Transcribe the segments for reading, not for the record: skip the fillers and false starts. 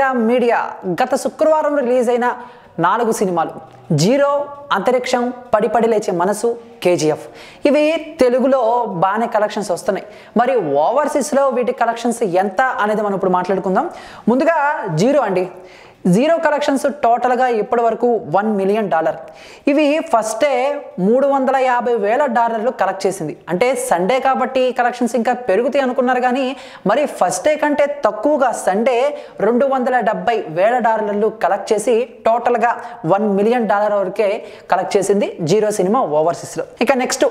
Myra media గత శుక్రవారం release అయిన 4 సినిమాలు జీరో, అంతరిక్షం, పడి పడి లేచే మనసు, కేజీఎఫ్ ఇవి తెలుగులో బాగానే కలెక్షన్స్ వస్తున్నాయి. మరి ఓవర్సీస్లో వీటి కలెక్షన్స్ ఎంత అనేది మనం ఇప్పుడు మాట్లాడుకుందాం. ముందుగా జీరో అండి. జీరో కలెక్షన్స్ టోటల్గా ఇప్పటి వరకు $1 మిలియన్. ఇవి ఫస్టే $350,000 కలెక్ట్ చేసింది. అంటే సండే కాబట్టి కలెక్షన్స్ ఇంకా పెరుగుతాయి అనుకున్నారు, కానీ మరి ఫస్ట్ డే కంటే తక్కువగా సండే $270,000 కలెక్ట్ చేసి టోటల్గా $1 మిలియన్ వరకే కలెక్ట్ చేసింది జీరో సినిమా ఓవర్సీస్లో. ఇక నెక్స్ట్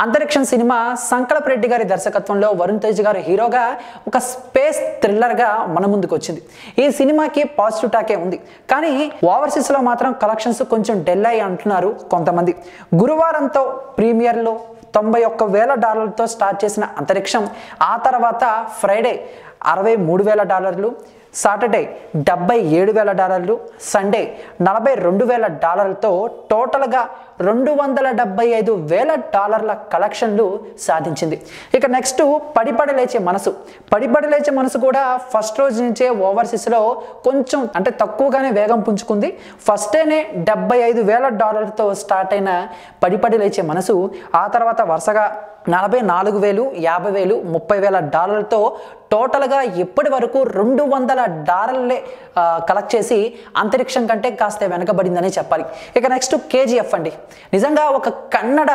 అంతరిక్షం సినిమా సంకలప్ రెడ్డి గారి దర్శకత్వంలో వరుణ్ తేజ్ గారు హీరోగా ఒక స్పేస్ థ్రిల్లర్గా మన ముందుకు వచ్చింది. ఈ సినిమాకి పాజిటివ్ టాకే ఉంది, కానీ ఓవర్సీస్లో మాత్రం కలెక్షన్స్ కొంచెం డెల్ అయ్యి అంటున్నారు కొంతమంది. గురువారంతో ప్రీమియర్లో $91,000 స్టార్ట్ చేసిన అంతరిక్షం ఆ తర్వాత ఫ్రైడే $63,000, సాటర్డే $77,000, సండే $42,000తో టోటల్గా $275,000 కలెక్షన్లు సాధించింది. ఇక నెక్స్ట్ పడిపడి లేచే మనసు కూడా ఫస్ట్ రోజు నుంచే ఓవర్సీస్లో కొంచెం అంటే తక్కువగానే వేగం పుంజుకుంది. ఫస్ట్ డేనే $75,000తో స్టార్ట్ అయిన పడిపడి లేచే మనసు ఆ తర్వాత వరుసగా 44,000, 50,000, $30,000తో టోటల్గా ఇప్పటి వరకు $200 కలెక్ట్ చేసి అంతరిక్షం కంటే కాస్త వెనకబడిందనే చెప్పాలి. ఇక నెక్స్ట్ కేజీఎఫ్ అండి. నిజంగా ఒక కన్నడ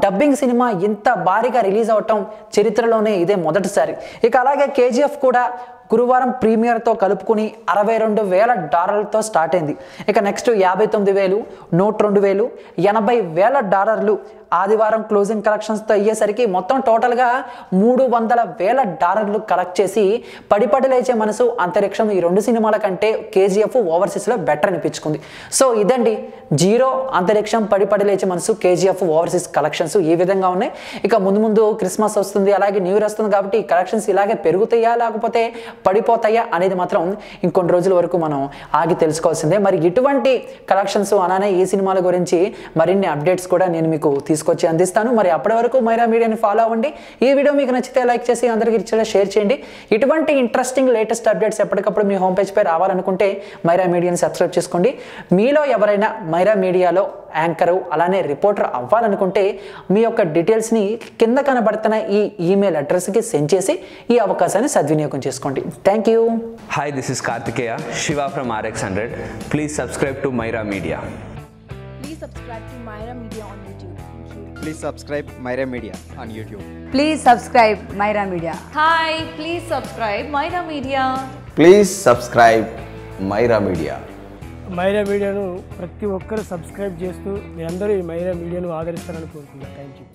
డబ్బింగ్ సినిమా ఇంత భారీగా రిలీజ్ అవటం చరిత్రలోనే ఇదే మొదటిసారి. ఇక అలాగే కేజీఎఫ్ కూడా గురువారం ప్రీమియర్తో కలుపుకుని $62,000తో స్టార్ట్ అయింది. ఇక నెక్స్ట్ 59,000, 102,000, $80,000 ఆదివారం క్లోజింగ్ కలెక్షన్స్తో అయ్యేసరికి మొత్తం టోటల్గా $300,000 కలెక్ట్ చేసి పడిపడి లేచే మనసు, అంతరిక్షం ఈ 2 సినిమాల కంటే కేజీఎఫ్ ఓవర్సీస్లో బెటర్ అనిపించుకుంది. సో ఇదండి జీరో, అంతరిక్షం, పడిపడి లేచే మనసు, కేజీఎఫ్ ఓవర్సీస్ కలెక్షన్స్ ఈ విధంగా ఉన్నాయి. ఇక ముందు క్రిస్మస్ వస్తుంది, అలాగే న్యూ ఇయర్ వస్తుంది కాబట్టి ఈ కలెక్షన్స్ ఇలాగే పెరుగుతాయా లేకపోతే పడిపోతాయా అనేది మాత్రం ఇంకొన్ని రోజుల వరకు మనం ఆగి తెలుసుకోవాల్సిందే. మరి ఇటువంటి కలెక్షన్స్ అలానే ఈ సినిమాల గురించి మరిన్ని అప్డేట్స్ కూడా నేను మీకు తీసుకొచ్చి అందిస్తాను. మరి అప్పటి వరకు మైరా మీడియాని ఫాలో అవ్వండి. ఈ వీడియో మీకు నచ్చితే లైక్ చేసి అందరికీ షేర్ చేయండి. ఇటువంటి ఇంట్రెస్టింగ్ లేటెస్ట్ అప్డేట్స్ ఎప్పటికప్పుడు మీ హోమ్ పేజ్ పై రావాలనుకుంటే మైరా మీడియాని సబ్స్క్రైబ్ చేసుకోండి. మీలో ఎవరైనా మైరా మీడియాలో యాంకరు అలానే రిపోర్టర్ అవ్వాలనుకుంటే మీ యొక్క డీటెయిల్స్ని కింద కనబడుతున్న ఈ ఈమెయిల్ అడ్రస్కి సెండ్ చేసి ఈ అవకాశాన్ని సద్వినియోగం చేసుకోండి. Thank you. Hi, this is Kartikeya Shiva from RX100. Please subscribe to Myra Media. Please subscribe to Myra Media on YouTube. Please subscribe Myra Media on YouTube. Please subscribe Myra Media. Hi, please subscribe Myra Media. Please subscribe Myra Media. Myra మీడియాను ప్రతి ఒక్కరు subscribe చేస్తూ మీ అందరూ ఈ మైరా మీడియాను ఆదరిస్తారని కోరుకుంటున్నాను. Thank you.